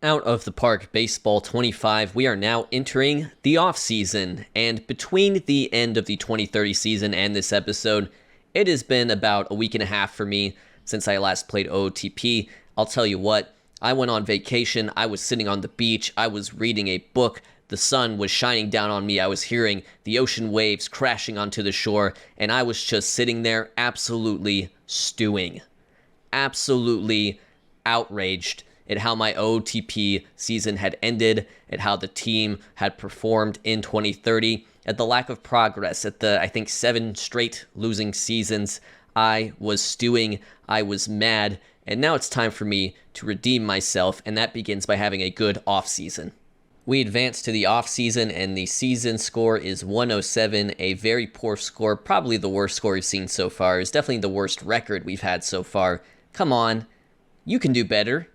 Out of the park baseball 25, we are now entering the offseason, and between the end of the 2030 season and this episode, it has been about a week and a half for me since I last played OOTP. I'll tell you what, I went on vacation, I was sitting on the beach, I was reading a book, the sun was shining down on me, I was hearing the ocean waves crashing onto the shore, and I was just sitting there absolutely stewing. Absolutely outraged at how my OOTP season had ended, at how the team had performed in 2030, at the lack of progress, at the, I think, 7 straight losing seasons. I was stewing, I was mad, and now it's time for me to redeem myself, and that begins by having a good offseason. We advance to the offseason, and the season score is 107, a very poor score, probably the worst score we've seen so far. It's definitely the worst record we've had so far. Come on, you can do better.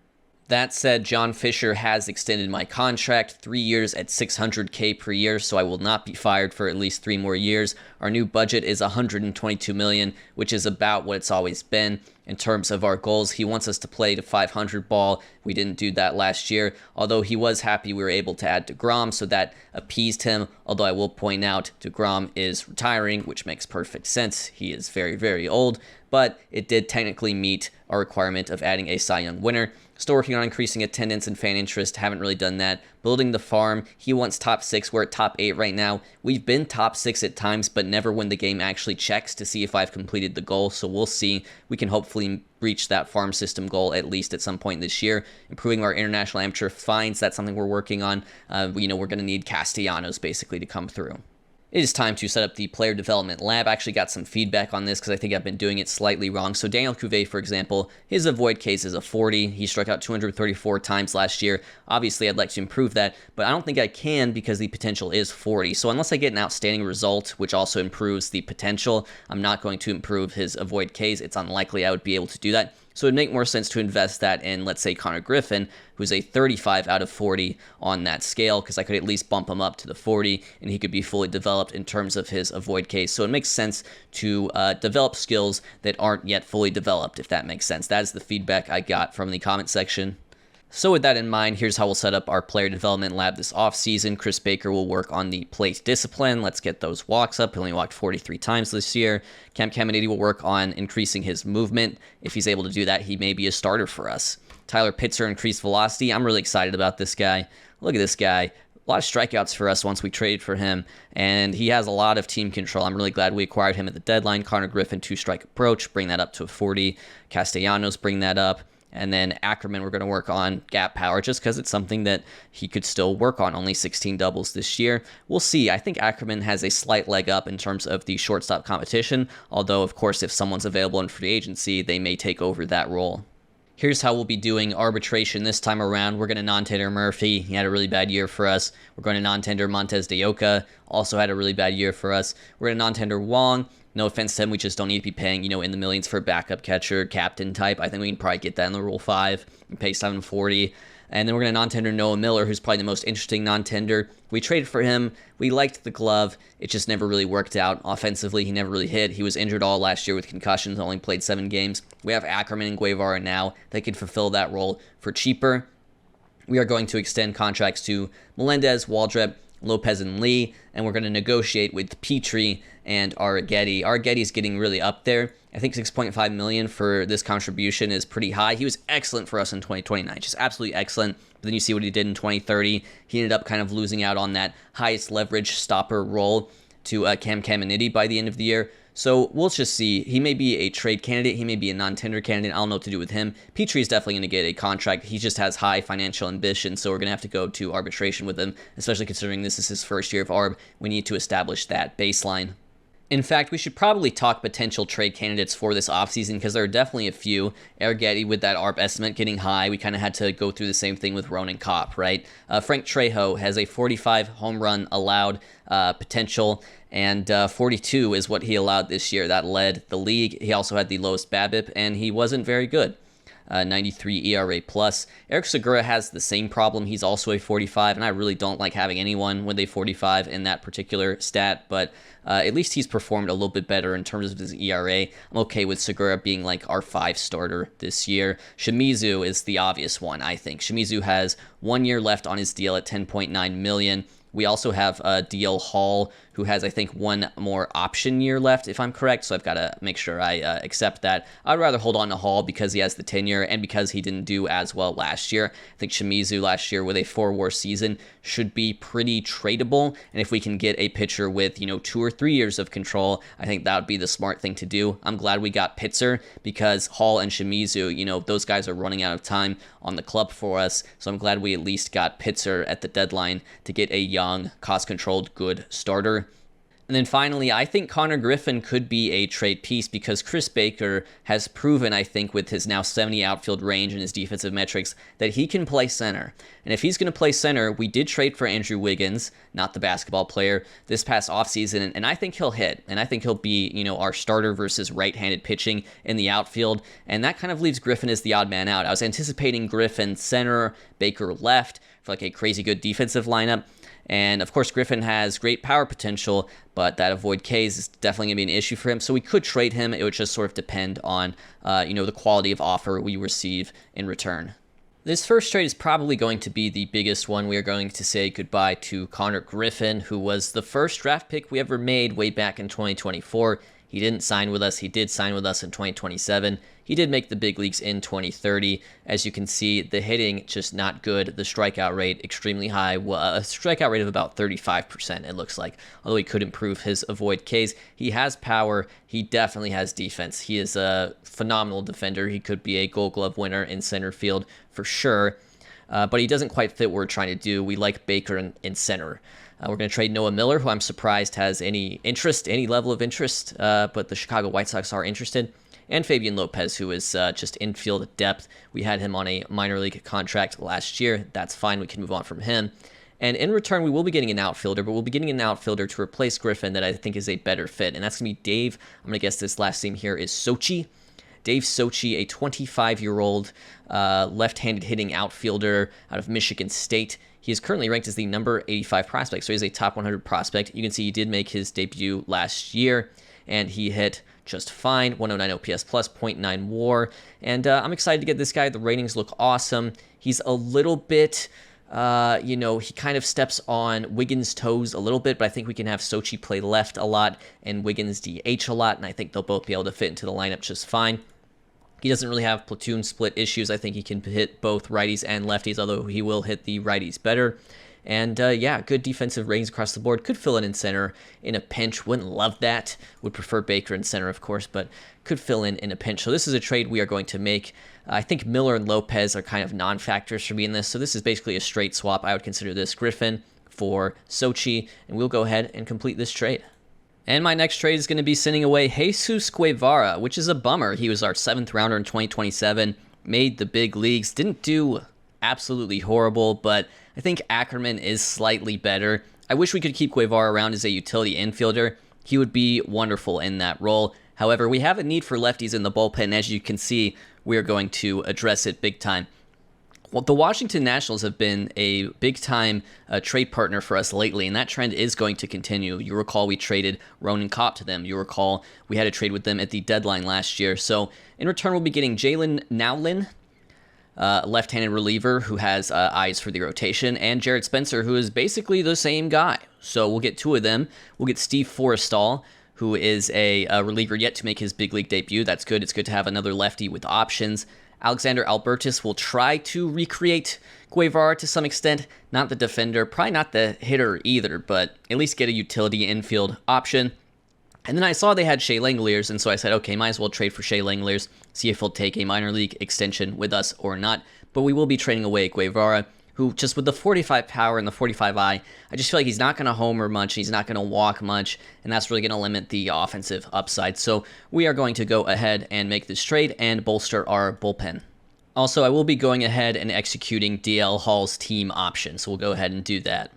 That said, John Fisher has extended my contract 3 years at $600K per year, so I will not be fired for at least 3 more years. Our new budget is $122 million, which is about what it's always been. In terms of our goals, he wants us to play to 500 ball. We didn't do that last year, although he was happy we were able to add DeGrom, so that appeased him. Although I will point out, DeGrom is retiring, which makes perfect sense. He is very, very old, but it did technically meet our requirement of adding a Cy Young winner. Still working on increasing attendance and fan interest. Haven't really done that. Building the farm. He wants top 6. We're at top 8 right now. We've been top 6 at times, but never when the game actually checks to see if I've completed the goal. So we'll see. We can hopefully reach that farm system goal at least at some point this year. Improving our international amateur fines. That's something we're working on. We're going to need Castellanos basically to come through. It is time to set up the player development lab. I actually got some feedback on this because I think I've been doing it slightly wrong. So Daniel Cuvée, for example, his avoid case is a 40. He struck out 234 times last year. Obviously, I'd like to improve that, but I don't think I can because the potential is 40. So unless I get an outstanding result, which also improves the potential, I'm not going to improve his avoid case. It's unlikely I would be able to do that. So it'd make more sense to invest that in, let's say, Connor Griffin, who's a 35 out of 40 on that scale, because I could at least bump him up to the 40, and he could be fully developed in terms of his avoid case. So it makes sense to develop skills that aren't yet fully developed, if that makes sense. That is the feedback I got from the comment section. So with that in mind, here's how we'll set up our player development lab this offseason. Chris Baker will work on the plate discipline. Let's get those walks up. He only walked 43 times this year. Cam Caminiti will work on increasing his movement. If he's able to do that, he may be a starter for us. Tyler Pitzer, increased velocity. I'm really excited about this guy. Look at this guy. A lot of strikeouts for us once we traded for him, and he has a lot of team control. I'm really glad we acquired him at the deadline. Connor Griffin, 2-strike approach, bring that up to a 40. Castellanos, bring that up. And then Ackerman, we're going to work on gap power just because it's something that he could still work on. Only 16 doubles this year. We'll see. I think Ackerman has a slight leg up in terms of the shortstop competition. Although, of course, if someone's available in free agency, they may take over that role. Here's how we'll be doing arbitration this time around. We're going to non-tender Murphy. He had a really bad year for us. We're going to non-tender Montez de Oca. Also had a really bad year for us. We're going to non-tender Wong. No offense to him, we just don't need to be paying, in the millions for a backup catcher, captain type. I think we can probably get that in the Rule 5 and pay 740. And then we're going to non-tender Noah Miller, who's probably the most interesting non-tender. We traded for him. We liked the glove. It just never really worked out. Offensively, he never really hit. He was injured all last year with concussions, only played 7 games. We have Ackerman and Guevara now that can fulfill that role for cheaper. We are going to extend contracts to Melendez, Waldrep, Lopez, and Lee, and we're going to negotiate with Petrie and Arrighetti. Arrighetti's getting really up there. I think $6.5 million for this contribution is pretty high. He was excellent for us in 2029, just absolutely excellent. But then you see what he did in 2030. He ended up kind of losing out on that highest leverage stopper role to Cam Caminiti by the end of the year. So we'll just see. He may be a trade candidate. He may be a non-tender candidate. I don't know what to do with him. Petrie is definitely going to get a contract. He just has high financial ambition, so we're going to have to go to arbitration with him, especially considering this is his first year of ARB. We need to establish that baseline. In fact, we should probably talk potential trade candidates for this offseason because there are definitely a few. Arrighetti, with that ARB estimate getting high, we kind of had to go through the same thing with Ronan Kopp, right? Frank Trejo has a 45 home run allowed potential, and 42 is what he allowed this year. That led the league. He also had the lowest BABIP, and he wasn't very good. 93 ERA plus. Eric Segura has the same problem. He's also a 45, and I really don't like having anyone with a 45 in that particular stat, but at least he's performed a little bit better in terms of his ERA. I'm okay with Segura being like our 5 starter this year. Shimizu is the obvious one, I think. Shimizu has 1 year left on his deal at $10.9 million. We also have DL Hall, who has, I think, 1 more option year left, if I'm correct, so I've got to make sure I accept that. I'd rather hold on to Hall because he has the tenure and because he didn't do as well last year. I think Shimizu last year with a 4-WAR season should be pretty tradable, and if we can get a pitcher with, 2 or 3 years of control, I think that would be the smart thing to do. I'm glad we got Pitzer because Hall and Shimizu, those guys are running out of time on the club for us, so I'm glad we at least got Pitzer at the deadline to get a young, cost-controlled, good starter. And then finally, I think Connor Griffin could be a trade piece because Chris Baker has proven, I think, with his now 70 outfield range and his defensive metrics, that he can play center. And if he's going to play center, we did trade for Andrew Wiggins, not the basketball player, this past offseason, and I think he'll hit. And I think he'll be, our starter versus right-handed pitching in the outfield. And that kind of leaves Griffin as the odd man out. I was anticipating Griffin center, Baker left for like a crazy good defensive lineup. And of course, Griffin has great power potential, but that avoid Ks is definitely going to be an issue for him. So we could trade him. It would just sort of depend on, the quality of offer we receive in return. This first trade is probably going to be the biggest one. We are going to say goodbye to Connor Griffin, who was the first draft pick we ever made way back in 2024. He didn't sign with us. He did sign with us in 2027. He did make the big leagues in 2030. As you can see, the hitting just not good. The strikeout rate extremely high. A strikeout rate of about 35%, it looks like. Although he could improve his avoid Ks. He has power. He definitely has defense. He is a phenomenal defender. He could be a Gold Glove winner in center field for sure. But he doesn't quite fit what we're trying to do. We like Baker in center. We're going to trade Noah Miller, who I'm surprised has any level of interest, but the Chicago White Sox are interested. And Fabian Lopez, who is just infield depth. We had him on a minor league contract last year. That's fine. We can move on from him. And in return, we will be getting an outfielder, but we'll be getting an outfielder to replace Griffin that I think is a better fit. And that's going to be Dave. I'm going to guess this last name here is Sochi. Dave Sochi, a 25-year-old left-handed hitting outfielder out of Michigan State. He is currently ranked as the number 85 prospect, so he's a top 100 prospect. You can see he did make his debut last year, and he hit just fine, 109 OPS plus, .9 WAR, and I'm excited to get this guy. The ratings look awesome. He's a little bit, he kind of steps on Wiggins' toes a little bit, but I think we can have Sochi play left a lot and Wiggins DH a lot, and I think they'll both be able to fit into the lineup just fine. He doesn't really have platoon split issues. I think he can hit both righties and lefties, although he will hit the righties better. And good defensive ratings across the board. Could fill in center in a pinch. Wouldn't love that. Would prefer Baker in center, of course, but could fill in a pinch. So this is a trade we are going to make. I think Miller and Lopez are kind of non-factors for me in this. So this is basically a straight swap. I would consider this Griffin for Sochi, and we'll go ahead and complete this trade. And my next trade is going to be sending away Jesus Guevara, which is a bummer. He was our 7th rounder in 2027, made the big leagues, didn't do absolutely horrible, but I think Ackerman is slightly better. I wish we could keep Guevara around as a utility infielder. He would be wonderful in that role. However, we have a need for lefties in the bullpen. As you can see, we are going to address it big time. Well, the Washington Nationals have been a big-time trade partner for us lately, and that trend is going to continue. You recall we traded Ronan Kopp to them. You recall we had a trade with them at the deadline last year. So in return, we'll be getting Jalen Nowlin, left-handed reliever who has eyes for the rotation, and Jared Spencer, who is basically the same guy. So we'll get 2 of them. We'll get Steve Forrestal, who is a reliever yet to make his big league debut. That's good. It's good to have another lefty with options. Alexander Albertus will try to recreate Guevara to some extent. Not the defender, probably not the hitter either, but at least get a utility infield option. And then I saw they had Shea Langeliers, and so I said, okay, might as well trade for Shea Langeliers, see if he'll take a minor league extension with us or not. But we will be trading away Guevara, who just with the 45 power and the 45 eye, I just feel like he's not going to homer much, he's not going to walk much, and that's really going to limit the offensive upside. So we are going to go ahead and make this trade and bolster our bullpen. Also, I will be going ahead and executing DL Hall's team option, so we'll go ahead and do that.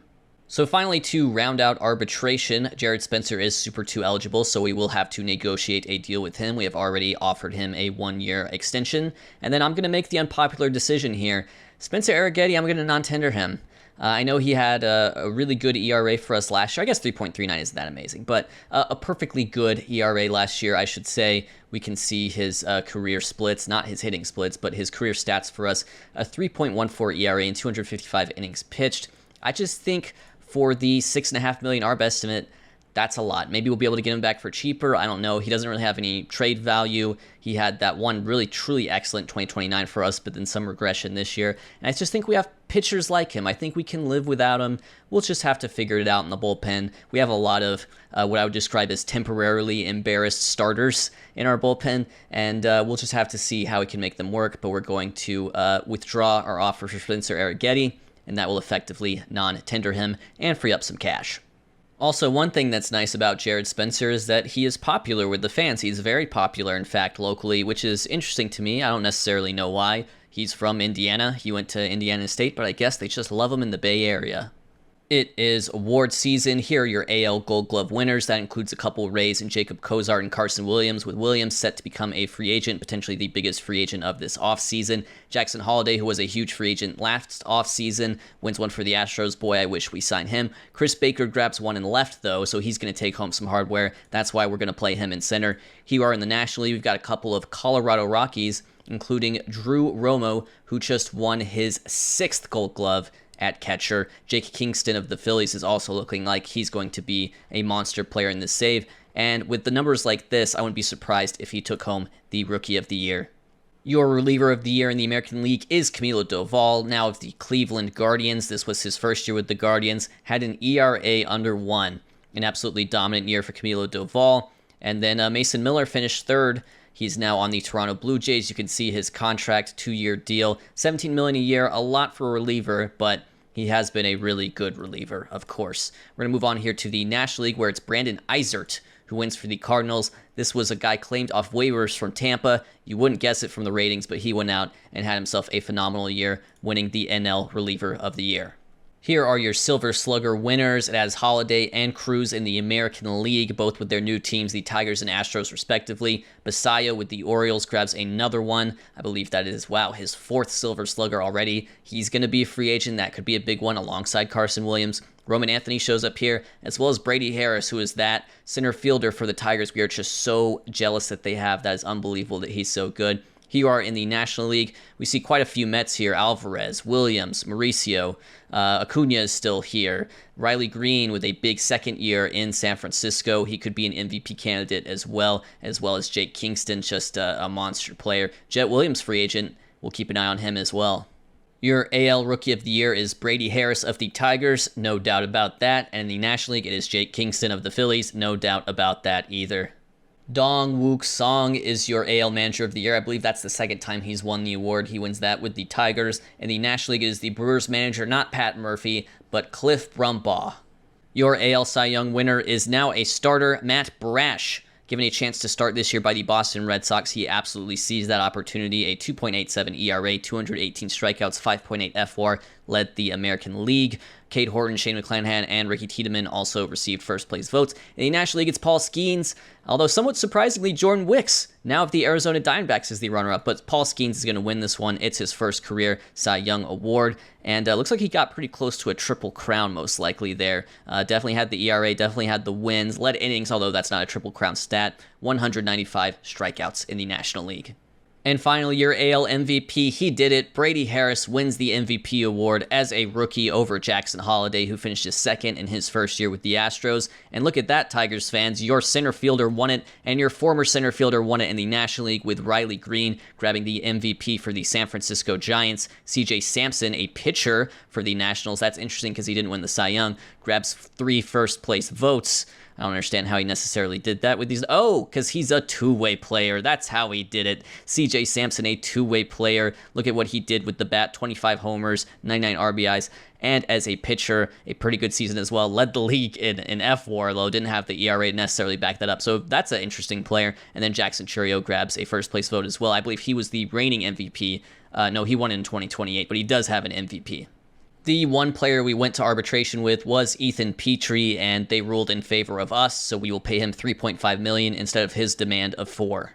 So finally, to round out arbitration, Jared Spencer is Super 2 eligible, so we will have to negotiate a deal with him. We have already offered him a 1-year extension. And then I'm going to make the unpopular decision here. Spencer Arrighetti, I'm going to non-tender him. I know he had a really good ERA for us last year. I guess 3.39 isn't that amazing, but a perfectly good ERA last year, I should say. We can see his career splits, not his hitting splits, but his career stats for us. A 3.14 ERA in 255 innings pitched. I just think for the $6.5 million ARB estimate, that's a lot. Maybe we'll be able to get him back for cheaper. I don't know. He doesn't really have any trade value. He had that one really, truly excellent 2029 for us, but then some regression this year. And I just think we have pitchers like him. I think we can live without him. We'll just have to figure it out in the bullpen. We have a lot of what I would describe as temporarily embarrassed starters in our bullpen, and we'll just have to see how we can make them work. But we're going to withdraw our offer for Spencer Arrighetti, and that will effectively non-tender him and free up some cash. Also, one thing that's nice about Jared Spencer is that he is popular with the fans. He's very popular, in fact, locally, which is interesting to me. I don't necessarily know why. He's from Indiana. He went to Indiana State, but I guess they just love him in the Bay Area. It is award season. Here are your AL Gold Glove winners. That includes a couple Rays and Jacob Cozart and Carson Williams, with Williams set to become a free agent, potentially the biggest free agent of this offseason. Jackson Holliday, who was a huge free agent last offseason, wins one for the Astros. Boy, I wish we signed him. Chris Baker grabs one in left, though, so he's going to take home some hardware. That's why we're going to play him in center. Here are in the National League. We've got a couple of Colorado Rockies, including Drew Romo, who just won his 6th Gold Glove at catcher. Jake Kingston of the Phillies is also looking like he's going to be a monster player in this save. And with the numbers like this, I wouldn't be surprised if he took home the Rookie of the Year. Your reliever of the year in the American League is Camilo Doval, now of the Cleveland Guardians. This was his first year with the Guardians. Had an ERA under 1. An absolutely dominant year for Camilo Doval. And then Mason Miller finished 3rd. He's now on the Toronto Blue Jays. You can see his contract, 2-year deal, $17 million a year, a lot for a reliever, but he has been a really good reliever, of course. We're going to move on here to the National League, where it's Brandon Eisert who wins for the Cardinals. This was a guy claimed off waivers from Tampa. You wouldn't guess it from the ratings, but he went out and had himself a phenomenal year, winning the NL Reliever of the Year. Here are your Silver Slugger winners. It has Holiday and Cruz in the American League, both with their new teams, the Tigers and Astros, respectively. Basayo with the Orioles grabs another one. I believe that is, wow, his 4th Silver Slugger already. He's going to be a free agent. That could be a big one alongside Carson Williams. Roman Anthony shows up here, as well as Brady Harris, who is that center fielder for the Tigers. We are just so jealous that they have. That is unbelievable that he's so good. Here you are in the National League. We see quite a few Mets here. Alvarez, Williams, Mauricio, Acuna is still here. Riley Green with a big 2nd year in San Francisco. He could be an MVP candidate as well as Jake Kingston, just a monster player. Jet Williams, free agent. We'll keep an eye on him as well. Your AL Rookie of the Year is Brady Harris of the Tigers, no doubt about that. And in the National League, it is Jake Kingston of the Phillies, no doubt about that either. Dong Wook Song is your AL Manager of the Year. I believe that's the 2nd time he's won the award. He wins that with the Tigers. In the National League, it is the Brewers manager, not Pat Murphy, but Cliff Brumbaugh. Your AL Cy Young winner is now a starter, Matt Brash. Given a chance to start this year by the Boston Red Sox, he absolutely seized that opportunity. A 2.87 ERA, 218 strikeouts, 5.8 FWAR, led the American League. Cade Horton, Shane McClanahan, and Ricky Tiedemann also received first-place votes. In the National League, it's Paul Skeens, although somewhat surprisingly, Jordan Wicks, now of the Arizona Diamondbacks, is the runner-up, but Paul Skeens is going to win this one. It's his first career Cy Young award, and looks like he got pretty close to a triple crown, most likely there. Definitely had the ERA, definitely had the wins, led innings, although that's not a triple crown stat, 195 strikeouts in the National League. And finally, your AL MVP, he did it. Brady Harris wins the MVP award as a rookie over Jackson Holliday, who finished his 2nd in his first year with the Astros. And look at that, Tigers fans. Your center fielder won it, and your former center fielder won it in the National League, with Riley Green grabbing the MVP for the San Francisco Giants. CJ Sampson, a pitcher for the Nationals. That's interesting because he didn't win the Cy Young. Grabs 3 first-place votes. I don't understand how he necessarily did that with these. Oh, because he's a two-way player. That's how he did it. CJ Sampson, a two-way player. Look at what he did with the bat. 25 homers, 99 RBIs. And as a pitcher, a pretty good season as well. Led the league in FWAR, though didn't have the ERA necessarily back that up. So that's an interesting player. And then Jackson Chourio grabs a first-place vote as well. I believe he was the reigning MVP. No, he won in 2028, but he does have an MVP. The one player we went to arbitration with was Ethan Petrie, and they ruled in favor of us, so we will pay him $3.5 million instead of his demand of $4.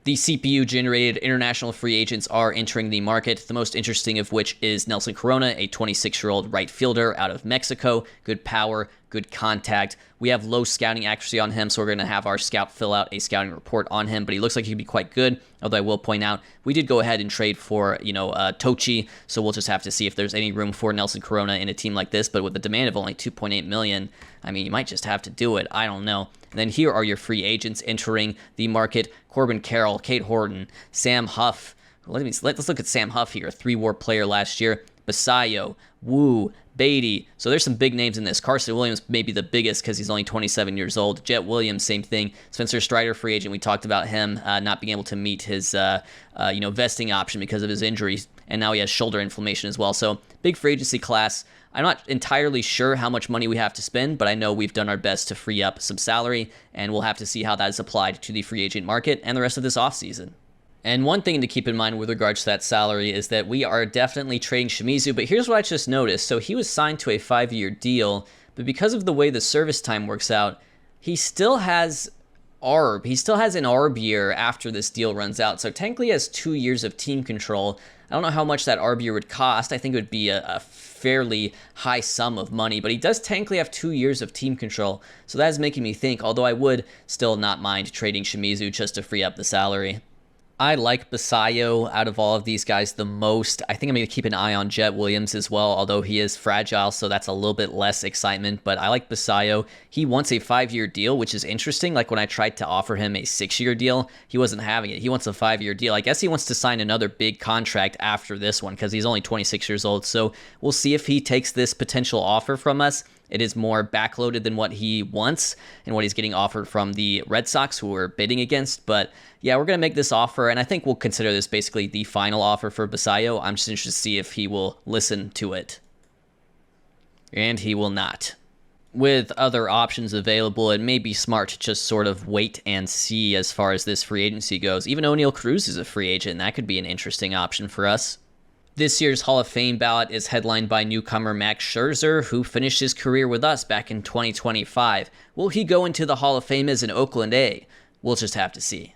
The CPU-generated international free agents are entering the market, the most interesting of which is Nelson Corona, a 26-year-old right fielder out of Mexico. Good power, good contact. We have low scouting accuracy on him, so we're going to have our scout fill out a scouting report on him, but he looks like he could be quite good, although I will point out, we did go ahead and trade for, Tochi, so we'll just have to see if there's any room for Nelson Corona in a team like this, but with the demand of only $2.8 million, I mean, you might just have to do it. I don't know. And then here are your free agents entering the market. Corbin Carroll, Kate Horton, Sam Huff. Let's look at Sam Huff here, a 3-WAR player last year. Basayo, Wu, Beatty. So there's some big names in this. Carson Williams may be the biggest because he's only 27 years old. Jet Williams, same thing. Spencer Strider, free agent. We talked about him not being able to meet his vesting option because of his injuries, and now he has shoulder inflammation as well. So big free agency class. I'm not entirely sure how much money we have to spend, but I know we've done our best to free up some salary, and we'll have to see how that is applied to the free agent market and the rest of this offseason. And one thing to keep in mind with regards to that salary is that we are definitely trading Shimizu, but here's what I just noticed. So he was signed to a 5-year deal, but because of the way the service time works out, he still has ARB. He still has an ARB year after this deal runs out, so technically he has 2 years of team control. I don't know how much that ARB year would cost. I think it would be a fairly high sum of money, but he does technically have 2 years of team control, so that is making me think, although I would still not mind trading Shimizu just to free up the salary. I like Basayo out of all of these guys the most. I think I'm going to keep an eye on Jet Williams as well, although he is fragile, so that's a little bit less excitement. But I like Basayo. He wants a 5-year deal, which is interesting. Like when I tried to offer him a 6-year deal, he wasn't having it. He wants a 5-year deal. I guess he wants to sign another big contract after this one because he's only 26 years old. So we'll see if he takes this potential offer from us. It is more backloaded than what he wants and what he's getting offered from the Red Sox, who we're bidding against. But yeah, we're going to make this offer, and I think we'll consider this basically the final offer for Basayo. I'm just interested to see if he will listen to it. And he will not. With other options available, it may be smart to just sort of wait and see as far as this free agency goes. Even O'Neal Cruz is a free agent, and that could be an interesting option for us. This year's Hall of Fame ballot is headlined by newcomer Max Scherzer, who finished his career with us back in 2025. Will he go into the Hall of Fame as an Oakland A? We'll just have to see.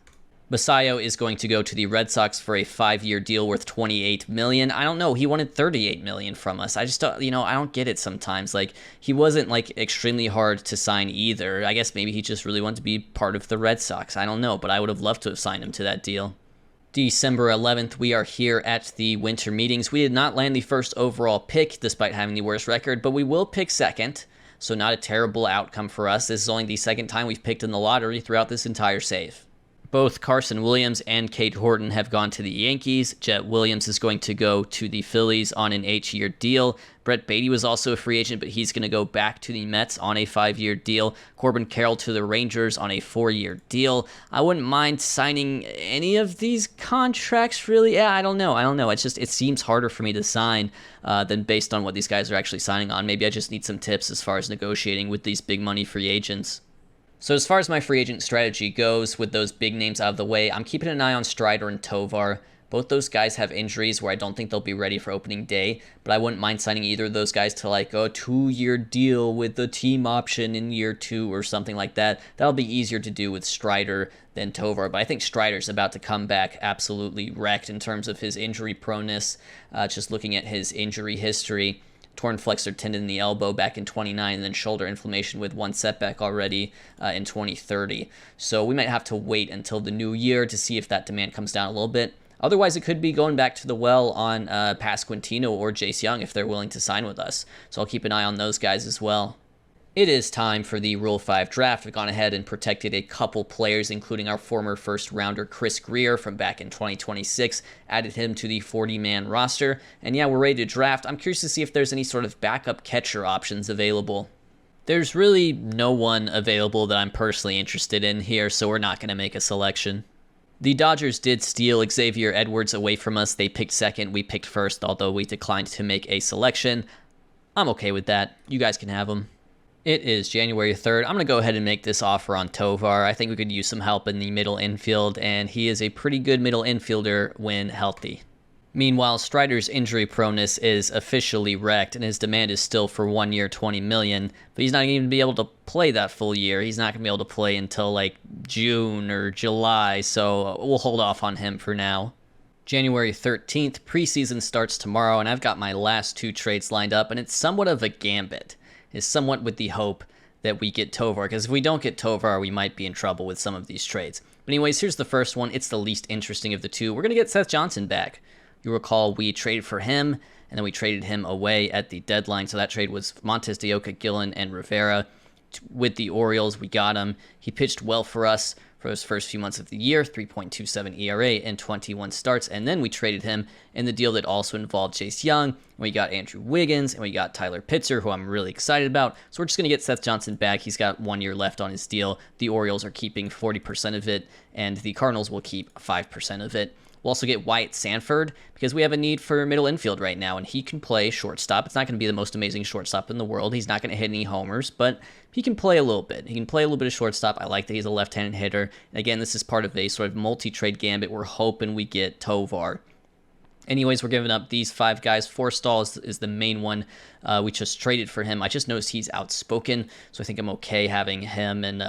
Basayo is going to go to the Red Sox for a 5-year deal worth $28 million. I don't know. He wanted $38 million from us. I just don't, I don't get it sometimes. Like, he wasn't, extremely hard to sign either. I guess maybe he just really wanted to be part of the Red Sox. I don't know, but I would have loved to have signed him to that deal. December 11th, we are here at the winter meetings. We did not land the first overall pick, despite having the worst record, but we will pick second, so not a terrible outcome for us. This is only the second time we've picked in the lottery throughout this entire save. Both Carson Williams and Kate Horton have gone to the Yankees. Jet Williams is going to go to the Phillies on an 8-year deal. Brett Beatty was also a free agent, but he's going to go back to the Mets on a 5-year deal. Corbin Carroll to the Rangers on a 4-year deal. I wouldn't mind signing any of these contracts, really. Yeah, I don't know. It's just, it seems harder for me to sign than based on what these guys are actually signing on. Maybe I just need some tips as far as negotiating with these big money free agents. So as far as my free agent strategy goes, with those big names out of the way, I'm keeping an eye on Strider and Tovar. Both those guys have injuries where I don't think they'll be ready for opening day, but I wouldn't mind signing either of those guys to a 2-year deal with the team option in year 2 or something like that. That'll be easier to do with Strider than Tovar, but I think Strider's about to come back absolutely wrecked in terms of his injury proneness, just looking at his injury history. Torn flexor tendon in the elbow back in 29, and then shoulder inflammation with one setback already in 2030. So we might have to wait until the new year to see if that demand comes down a little bit. Otherwise, it could be going back to the well on Pasquantino or Jace Young if they're willing to sign with us. So I'll keep an eye on those guys as well. It is time for the Rule 5 draft. We've gone ahead and protected a couple players, including our former first-rounder Chris Greer from back in 2026, added him to the 40-man roster. And yeah, we're ready to draft. I'm curious to see if there's any sort of backup catcher options available. There's really no one available that I'm personally interested in here, so we're not going to make a selection. The Dodgers did steal Xavier Edwards away from us. They picked second, we picked first, although we declined to make a selection. I'm okay with that. You guys can have him. It is January 3rd. I'm going to go ahead and make this offer on Tovar. I think we could use some help in the middle infield, and he is a pretty good middle infielder when healthy. Meanwhile, Strider's injury proneness is officially wrecked, and his demand is still for 1 year, $20 million. But he's not even going to be able to play that full year. He's not going to be able to play until like June or July, so we'll hold off on him for now. January 13th, preseason starts tomorrow, and I've got my last 2 trades lined up, and it's somewhat of a gambit. It's somewhat with the hope that we get Tovar, because if we don't get Tovar, we might be in trouble with some of these trades. But anyways, here's the first one. It's the least interesting of the two. We're going to get Seth Johnson back. You recall we traded for him, and then we traded him away at the deadline. So that trade was Montes de Oca, Gillen, and Rivera. With the Orioles, we got him. He pitched well for us for his first few months of the year, 3.27 ERA and 21 starts. And then we traded him in the deal that also involved Chase Young. We got Andrew Wiggins, and we got Tyler Pitzer, who I'm really excited about. So we're just going to get Seth Johnson back. He's got 1 year left on his deal. The Orioles are keeping 40% of it, and the Cardinals will keep 5% of it. We'll also get Wyatt Sanford because we have a need for middle infield right now, and he can play shortstop. It's not going to be the most amazing shortstop in the world. He's not going to hit any homers, but he can play a little bit. He can play a little bit of shortstop. I like that he's a left-handed hitter. And again, this is part of a sort of multi-trade gambit. We're hoping we get Tovar. Anyways, we're giving up these 5 guys. Forstall is the main one. We just traded for him. I just noticed he's outspoken, so I think I'm okay having him and,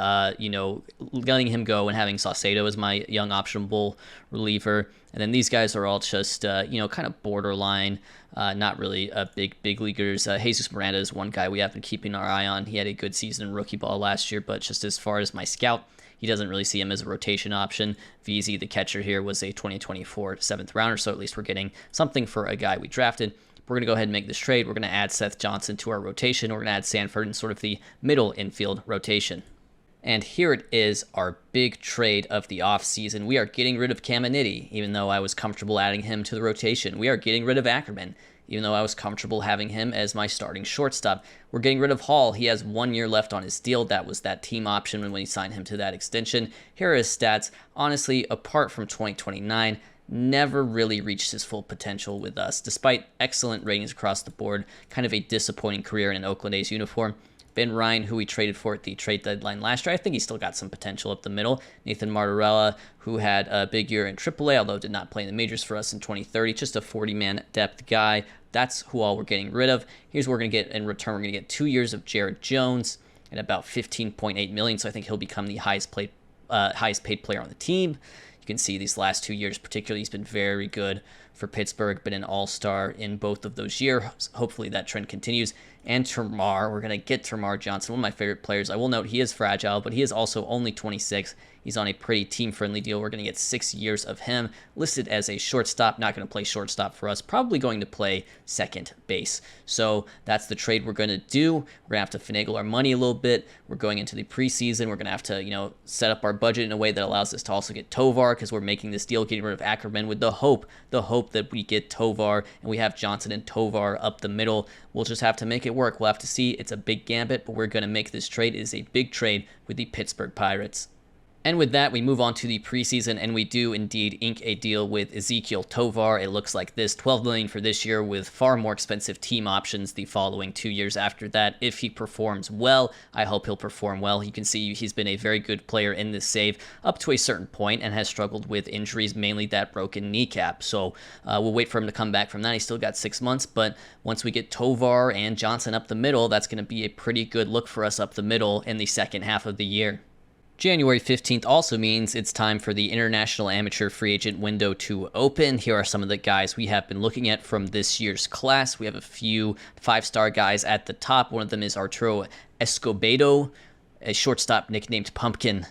letting him go and having Saucedo as my young optionable reliever. And then these guys are all just, kind of borderline, not really big leaguers. Jesus Miranda is one guy we have been keeping our eye on. He had a good season in rookie ball last year, but just as far as my scout, he doesn't really see him as a rotation option. VZ, the catcher here, was a 2024 7th rounder, so at least we're getting something for a guy we drafted. We're going to go ahead and make this trade. We're going to add Seth Johnson to our rotation. We're going to add Sanford in sort of the middle infield rotation. And here it is, our big trade of the offseason. We are getting rid of Caminiti, even though I was comfortable adding him to the rotation. We are getting rid of Ackerman, even though I was comfortable having him as my starting shortstop. We're getting rid of Hall. He has 1 year left on his deal. That was that team option when we signed him to that extension. Here are his stats. Honestly, apart from 2029, never really reached his full potential with us, despite excellent ratings across the board. Kind of a disappointing career in an Oakland A's uniform. Ben Ryan, who we traded for at the trade deadline last year, I think he's still got some potential up the middle. Nathan Martorella, who had a big year in AAA, although did not play in the majors for us in 2030, just a 40-man depth guy. That's who all we're getting rid of. Here's what we're going to get in return. We're going to get 2 years of Jared Jones at about $15.8 million, so I think he'll become the highest paid player on the team. You can see these last 2 years particularly, he's been very good for Pittsburgh, been an all-star in both of those years. Hopefully that trend continues. And Termar, we're going to get Termar Johnson, one of my favorite players. I will note he is fragile, but he is also only 26. He's on a pretty team-friendly deal. We're going to get 6 years of him, listed as a shortstop, not going to play shortstop for us, probably going to play second base. So that's the trade we're going to do. We're going to have to finagle our money a little bit. We're going into the preseason. We're going to have to, set up our budget in a way that allows us to also get Tovar, because we're making this deal, getting rid of Ackerman with the hope that we get Tovar, and we have Johnson and Tovar up the middle. We'll just have to make it work. We'll have to see. It's a big gambit, but we're going to make this trade. It is a big trade with the Pittsburgh Pirates. And with that, we move on to the preseason, and we do indeed ink a deal with Ezequiel Tovar. It looks like this, $12 million for this year with far more expensive team options the following 2 years after that. If he performs well, I hope he'll perform well. You can see he's been a very good player in this save up to a certain point and has struggled with injuries, mainly that broken kneecap. So we'll wait for him to come back from that. He's still got 6 months, but once we get Tovar and Johnson up the middle, that's going to be a pretty good look for us up the middle in the second half of the year. January 15th also means it's time for the International Amateur Free Agent window to open. Here are some of the guys we have been looking at from this year's class. We have a few 5-star guys at the top. One of them is Arturo Escobedo, a shortstop nicknamed Pumpkin,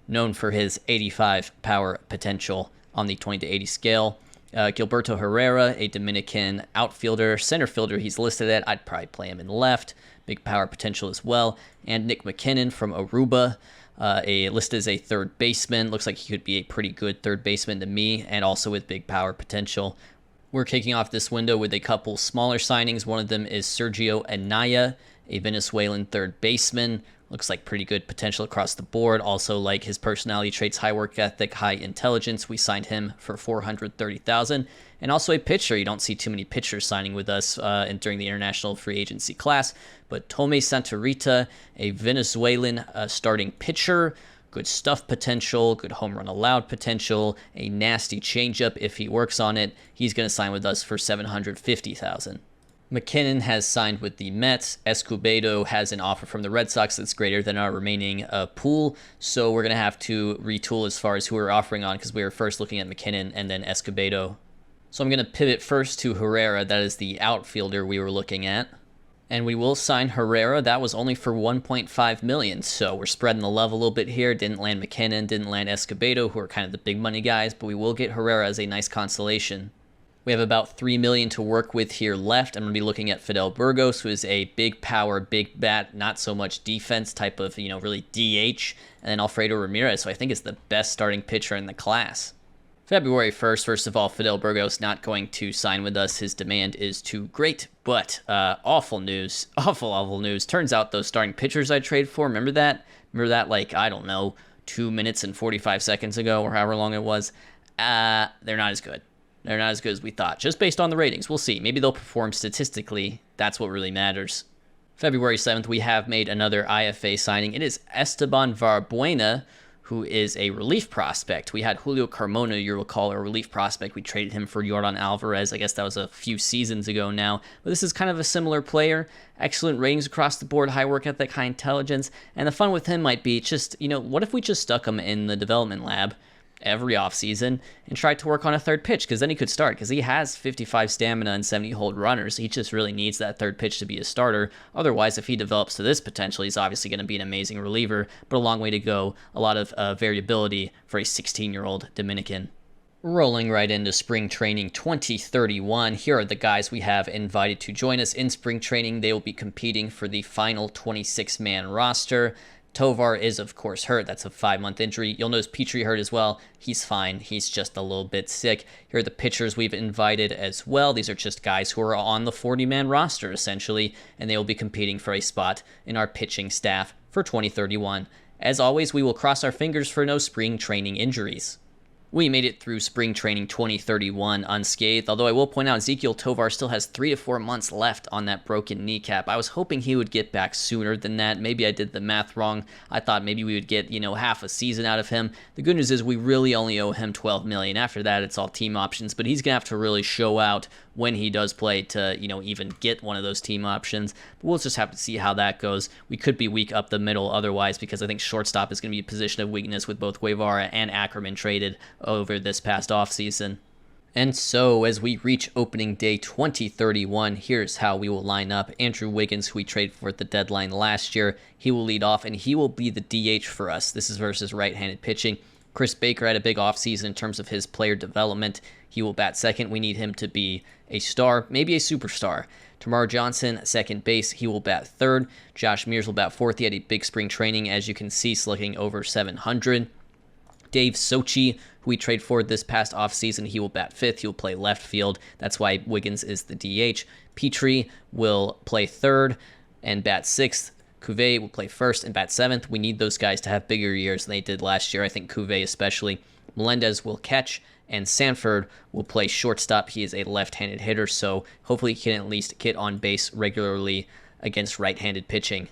known for his 85 power potential on the 20 to 80 scale. Gilberto Herrera, a Dominican outfielder, center fielder he's listed at. I'd probably play him in left. Big power potential as well. And Nick McKinnon from Aruba. Listed as a third baseman. Looks like he could be a pretty good third baseman to me, and also with big power potential. We're kicking off this window with a couple smaller signings. One of them is Sergio Anaya, a Venezuelan third baseman. Looks like pretty good potential across the board. Also like his personality traits, high work ethic, high intelligence. We signed him for $430,000. And also a pitcher. You don't see too many pitchers signing with us during the international free agency class. But Tome Santarita, a Venezuelan starting pitcher, good stuff potential, good home run allowed potential, a nasty changeup if he works on it. He's going to sign with us for $750,000. McKinnon has signed with the Mets. Escobedo has an offer from the Red Sox that's greater than our remaining pool, so we're going to have to retool as far as who we're offering on, because we were first looking at McKinnon and then Escobedo. So I'm going to pivot first to Herrera. That is the outfielder we were looking at. And we will sign Herrera. That was only for $1.5 million, so we're spreading the love a little bit here. Didn't land McKinnon, didn't land Escobedo, who are kind of the big money guys, but we will get Herrera as a nice consolation. We have about $3 million to work with here left. I'm going to be looking at Fidel Burgos, who is a big power, big bat, not so much defense type of, really DH. And then Alfredo Ramirez, who I think is the best starting pitcher in the class. February 1st, first of all, Fidel Burgos not going to sign with us. His demand is too great, but awful news. Awful news. Turns out those starting pitchers I traded for, remember that? Remember that, like, I don't know, 2 minutes and 45 seconds ago, or however long it was? They're not as good. They're not as good as we thought, just based on the ratings. We'll see. Maybe they'll perform statistically. That's what really matters. February 7th, we have made another IFA signing. It is Esteban Varbuena, who is a relief prospect. We had Julio Carmona, you recall, a relief prospect. We traded him for Yordan Alvarez. I guess that was a few seasons ago now. But this is kind of a similar player. Excellent ratings across the board, high work ethic, high intelligence. And the fun with him might be just, what if we just stuck him in the development lab every offseason and tried to work on a third pitch, because then he could start, because he has 55 stamina and 70 hold runners. He just really needs that third pitch to be a starter. Otherwise, if he develops to this potential, he's obviously going to be an amazing reliever, but a long way to go. A lot of variability for a 16-year-old Dominican. Rolling right into spring training 2031, here are the guys we have invited to join us in spring training. They will be competing for the final 26-man roster. Tovar is, of course, hurt. That's a 5-month injury. You'll notice Petrie hurt as well. He's fine. He's just a little bit sick. Here are the pitchers we've invited as well. These are just guys who are on the 40-man roster, essentially, and they will be competing for a spot in our pitching staff for 2031. As always, we will cross our fingers for no spring training injuries. We made it through spring training 2031 unscathed, although I will point out Ezequiel Tovar still has 3 to 4 months left on that broken kneecap. I was hoping he would get back sooner than that. Maybe I did the math wrong. I thought maybe we would get, half a season out of him. The good news is we really only owe him $12 million. After that, it's all team options, but he's going to have to really show out when he does play to, even get one of those team options. But we'll just have to see how that goes. We could be weak up the middle otherwise, because I think shortstop is going to be a position of weakness with both Guevara and Ackerman traded over this past offseason. And so as we reach opening day 2031, here's how we will line up. Andrew Wiggins, who we traded for at the deadline last year, he will lead off, and he will be the DH for us. This is versus right-handed pitching. Chris Baker had a big offseason in terms of his player development. He will bat second. We need him to be a star, maybe a superstar. Tamar Johnson, second base, he will bat third. Josh Mears will bat fourth. He had a big spring training, as you can see, slugging over 700. Dave Sochi, who we trade for this past offseason, he will bat fifth. He'll play left field. That's why Wiggins is the DH. Petrie will play third and bat sixth. Cuvée will play first and bat seventh. We need those guys to have bigger years than they did last year. I think Cuvée especially. Melendez will catch, and Sanford will play shortstop. He is a left-handed hitter, so hopefully he can at least get on base regularly against right-handed pitching.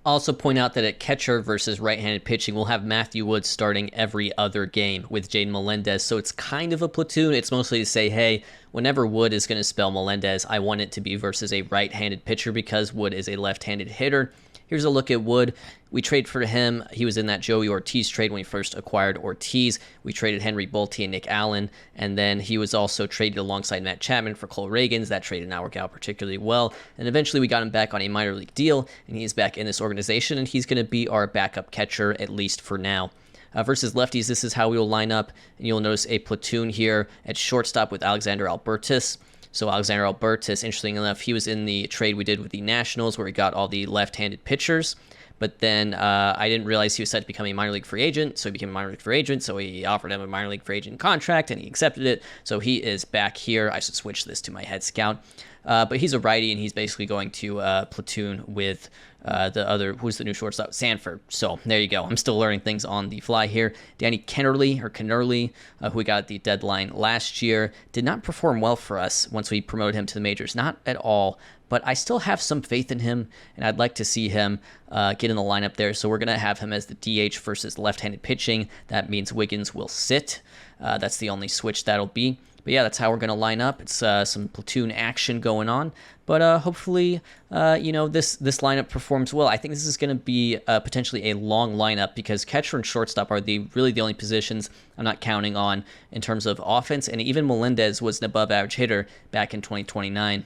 I'll also point out that at catcher versus right-handed pitching, we'll have Matthew Woods starting every other game with Jaden Melendez, so it's kind of a platoon. It's mostly to say, hey, whenever Wood is going to spell Melendez, I want it to be versus a right-handed pitcher because Wood is a left-handed hitter. Here's a look at Wood. We traded for him. He was in that Joey Ortiz trade when we first acquired Ortiz. We traded Henry Bolte and Nick Allen, and then he was also traded alongside Matt Chapman for Cole Reagans. That trade did not work out particularly well, and eventually we got him back on a minor league deal, and he's back in this organization, and he's going to be our backup catcher, at least for now. Versus lefties, this is how we will line up, and you'll notice a platoon here at shortstop with Alexander Albertis. So Alexander Albertis, interesting enough, he was in the trade we did with the Nationals where we got all the left-handed pitchers. But then I didn't realize he was set to become a minor league free agent, so he became a minor league free agent. So we offered him a minor league free agent contract, and he accepted it. So he is back here. I should switch this to my head scout. But he's a righty, and he's basically going to platoon with the other, who's the new shortstop? Sanford. So there you go. I'm still learning things on the fly here. Danny Kennerly, who we got at the deadline last year, did not perform well for us once we promoted him to the majors. Not at all. but I still have some faith in him, and I'd like to see him get in the lineup there. So we're going to have him as the DH versus left-handed pitching. That means Wiggins will sit. That's the only switch that'll be. But yeah, that's how we're going to line up. It's some platoon action going on. But hopefully, this lineup performs well. I think this is going to be potentially a long lineup because catcher and shortstop are really the only positions I'm not counting on in terms of offense. And even Melendez was an above-average hitter back in 2029.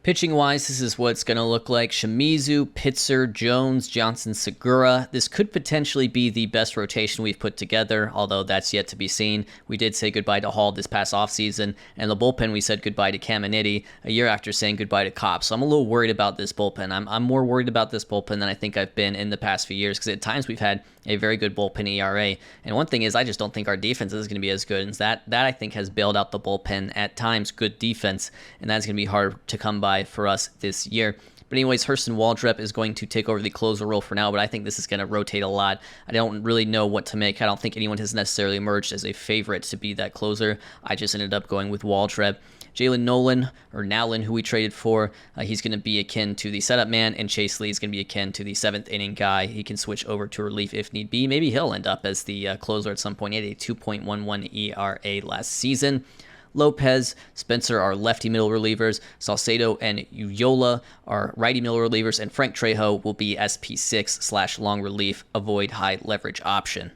Pitching-wise, this is what it's going to look like. Shimizu, Pitzer, Jones, Johnson, Segura. This could potentially be the best rotation we've put together, although that's yet to be seen. We did say goodbye to Hall this past offseason, and the bullpen we said goodbye to Caminiti a year after saying goodbye to Kopp. So I'm a little worried about this bullpen. I'm more worried about this bullpen than I think I've been in the past few years because at times we've had a very good bullpen ERA. And one thing is I just don't think our defense is going to be as good. And that I think has bailed out the bullpen at times, good defense, and that's going to be hard to come by for us this year. But anyways, Hurston Waldrep is going to take over the closer role for now, but I think this is going to rotate a lot. I don't really know what to make. I don't think anyone has necessarily emerged as a favorite to be that closer. I just ended up going with Waldrep. Jalen Nowlin, who we traded for, he's going to be akin to the setup man, and Chase Lee is going to be akin to the seventh inning guy. He can switch over to relief if need be. Maybe he'll end up as the closer at some point. He had a 2.11 ERA last season. Lopez, Spencer are lefty middle relievers. Salcedo and Uyola are righty middle relievers. And Frank Trejo will be SP6/long relief, avoid high leverage option.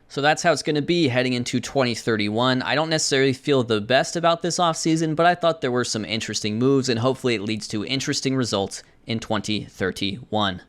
So that's how it's going to be heading into 2031. I don't necessarily feel the best about this offseason, but I thought there were some interesting moves, and hopefully it leads to interesting results in 2031.